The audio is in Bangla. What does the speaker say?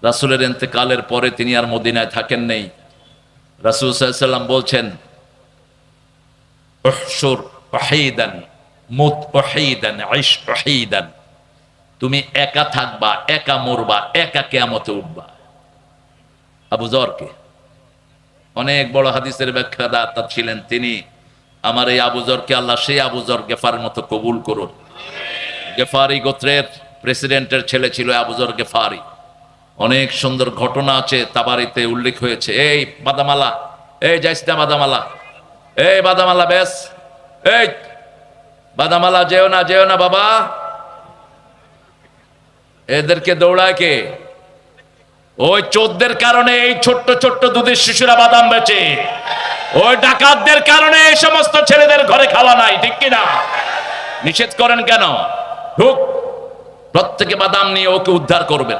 রাসূলের ইন্তেকালের পরে তিনি আর মদিনায় থাকেন নাই। রাসূল সাল্লাল্লাহু আলাইহি ওয়াসাল্লাম বলছেন, উহশুর ওয়াহিদান মুত ওয়াহিদান আইশ ওয়াহিদান, তুমি একা থাকবা, একা মরবা, একা কিয়ামতে উঠবা। আবু যরকে, অনেক বড় হাদিসের ব্যাখ্যাদাতা ছিলেন তিনি। আমার এই আবু যরকে আল্লাহ সেই আবু যর গেফারের মতো কবুল করুন। গেফারি গোত্রের প্রেসিডেন্টের ছেলে ছিল আবু যর গেফারি। অনেক সুন্দর ঘটনা আছে, তাবারিতে উল্লেখ হয়েছে। এই বাদামালা, এই যাইস না বাদামালা, এই বাদামালা বেশ, এই বাদামালা যেও না, যেও না বাবা। এদেরকে দৌড়ায় কে? ওই চোরদের কারণে এই ছোট্ট ছোট্ট দুধের শিশুরা বাদাম বেচে। ওই ডাকাতদের কারণে এই সমস্ত ছেলেদের ঘরে খাওয়া নাই, ঠিক কিনা? নিষেধ করেন কেন? ঢুক, প্রত্যেকে বাদাম নিয়ে ওকে উদ্ধার করবেন।